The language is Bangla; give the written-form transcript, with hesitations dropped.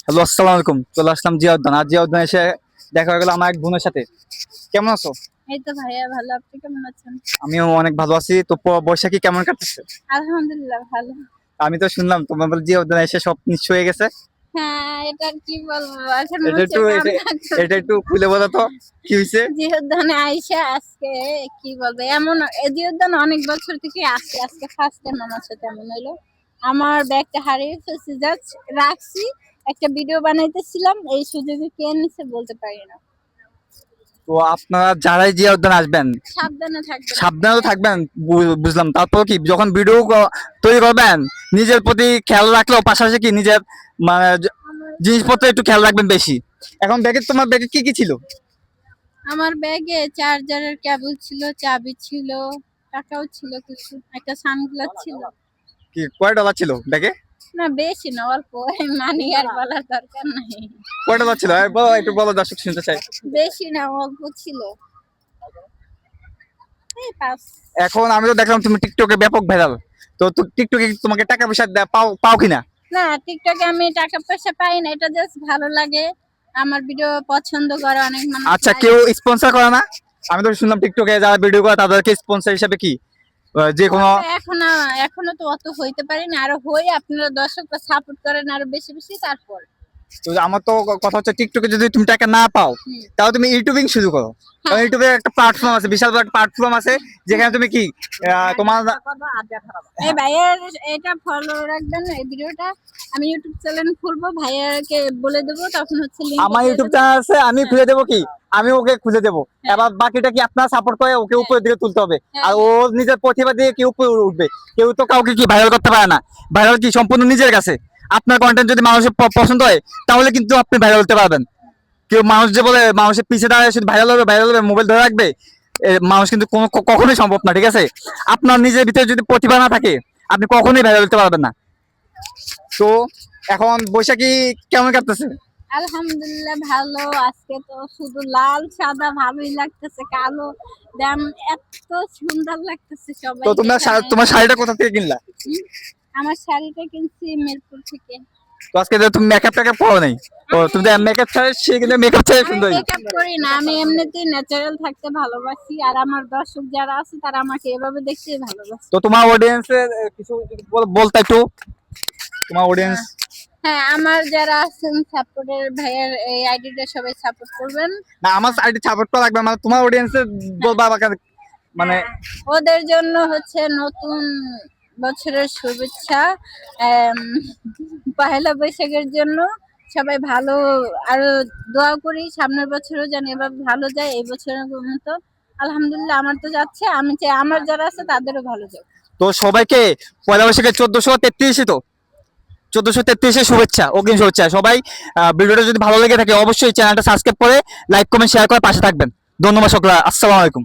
হ্যালো, আসসালামু আলাইকুম। চলে আসলাম জিয়া উদ্যান। আর জিয়া উদ্যান এসে দেখা হয়ে গেল আমার এক বোনের সাথে। কেমন আছো? এই তো ভাইয়া ভালো, আপনি কেমন আছেন? আমিও অনেক ভালো আছি। তো বৈশাখী কেমন কাটতেছে? আলহামদুলিল্লাহ ভালো। আমি তো শুনলাম তোমার বলে জিয়া উদ্যান এসে সব নিশ্চয় হয়ে গেছে। হ্যাঁ, এটা আর কি বলবো, এখন এটা মুছে একটু এটা কান্না এটা করছি। একটু খুলে বলো তো কি হয়েছে? জিওদানে আইসা আজকে কি বলবো, এমন জিওদান অনেক বছর থেকে আসছে, আজকে ফার্স্ট টাইম আমার সাথে এমন হলো। আমার ব্যাগটা হারিয়ে ফেলছি, জাস্ট রাখছি, একটা ভিডিও বানাইতেছিলাম, এই সুযোগে কে নিছে বলতে পারি না। তো আপনারা যারাই জিয়া উদ্যান আসবেন সাবধানে থাকবেন সাবধানে তো আপনারা। থাকবেন। বুঝলাম। তারপর কি যখন ভিডিও তৈরি করবেন নিজের প্রতি খেয়াল রাখলেও পাশাপাশি কি নিজের মানে আমার জিনিসপত্র একটু খেয়াল রাখবেন বেশি। এখন তোমার ব্যাগে কি কি ছিল? আমার ব্যাগে চার্জারের কেবল ছিল, চাবি ছিল, টাকাও ছিল কিছু, একটা সানগ্লাস ছিল। কি কয় ডলার ছিল ব্যাগে? না বেশি না, অল্প। মানি আর বলার দরকার নাই। কয় ডলার ছিল বলো, একটু বলো, দর্শক শুনতে চাই। বেশি না, অল্প ছিল। এই পাঁচ। এখন আমি তো দেখলাম তুমি টিকটকে ব্যাপক ভাইরাল। তো টিকটকে তোমাকে টাকা পয়সা পাও পাও কিনা? না, টিকটকে আমি টাকা পয়সা পাই না, এটা জাস্ট ভালো লাগে। আমার ভিডিও পছন্দ করে অনেক মানুষ, আচ্ছা, লাইক। কেউ স্পন্সর করে না? আমি তো শুনলাম টিকটকে যারা ভিডিও করে তাদেরকে স্পন্সর হিসাবে কি যে কোনো। এখনো তো অত হইতে পারি না, আরো হই, আপনারা দর্শকরা সাপোর্ট করেন আরো বেশি বেশি, তারপর। তো আমার তো কথা হচ্ছে টিকটকে যদি তুমি টাকা না পাও হুম। তাহলে তুমি ইউটিউবিং শুরু করো। কারণ হ্যাঁ। ইউটিউবে একটা প্ল্যাটফর্ম আছে, বিশাল বড় একটা প্ল্যাটফর্ম আছে যেখানে তুমি কি তোমার। এই ভাইয়ার এটা ফলো রাখবেন, এই ভিডিওটা আমি ইউটিউব চ্যানেল খুলবো, ভাইয়াকে বলে দেবো, তখন হচ্ছে লিংক আমার দিয়ে ইউটিউব দেবো। চ্যানেল আছে, আমি হ্যাঁ। খুলে দেবো কি? আমি ওকে খুলে দেবো। হ্যাঁ। এবার বাকিটা কি আপনারা সাপোর্ট করে ওকে হ্যাঁ। উপরের দিকে তুলতে হবে। হ্যাঁ। আর ও নিজের প্রতিভা দিয়ে কি উপরে উঠবে। কেউ তো কাউকে কি ভাইরাল করতে পারে না। ভাইরাল কি সম্পূর্ণ নিজের কাছে। আপনার কন্টেন্ট যদি মানুষের পছন্দ হয় তাহলে কিন্তু আপনি ভাইরাল হতে পারবেন। কেউ মানুষ যে বলে মানুষের পিছে দাঁড়ায় শুধু ভাইরাল হবে মোবাইল ধরে রাখবে, মানুষ কিন্তু কখনোই সম্ভব না, ঠিক আছে? আপনার নিজের ভিতরে যদি প্রতিভা না থাকে আপনি কখনোই ভাইরাল হতে পারবেন না। তো এখন বৈশাখী কেমন কাটতেছে? আলহামদুলিল্লাহ ভালো। আজকে তো শুধু লাল সাদা ভালোই লাগতেছে, কালো দাম এত সুন্দর লাগতেছে সবাই তো তোমরা এখানে। তোমার শাড়িটা কোথা থেকে কিনলা? হুম? আমার শাড়িটা কিনছি মিরপুর থেকে। তো আজকে যে তুমি মেকআপ টেকআপ করো নাই? ও তুমি তো মেকআপ ছাড়া সে কিন্তু মেকআপ ছাড়া আমি সুন্দরী। মেকআপ করি না, আমি এমনিতেই ন্যাচারাল থাকতে ভালোবাসি, আর আমার দর্শক যারা আছে তারা আমাকে এভাবে দেখতেই ভালোবাসে। তো তোমার অডিয়েন্সের কিছু যদি বলতে একটু, তোমার অডিয়েন্স। হ্যাঁ, আমার যারা আছেন সাপোর্টের, ভাইয়ার এই আইডিটা সবাই সাপোর্ট করবেন। না, আমার সাইডে সাপোর্ট করা লাগবে, মানে তোমার অডিয়েন্সের বলবা আমাকে মানে। হ্যাঁ, ওদের জন্য হচ্ছে নতুন বছরের শুভেচ্ছা। পহেলা বৈশাখের জন্য সবাই ভালো, আরো দোয়া করি সামনের বছরও যেন এভাবে ভালো যায়, এই বছরের মতো। আলহামদুলিল্লাহ আমার তো যাচ্ছে, আমি চাই আমার যারা আছে তাদেরও ভালো যাক। তো সবাইকে পয়লা বৈশাখে 1433, তো 1433 শুভেচ্ছা, অগ্রিম শুভেচ্ছা সবাই। ভিডিওটা যদি ভালো লেগে থাকে অবশ্যই চ্যানেলটা সাবস্ক্রাইব করে লাইক কমেন্ট শেয়ার করে পাশে থাকবেন। ধন্যবাদ সকলকে। আসসালামু আলাইকুম।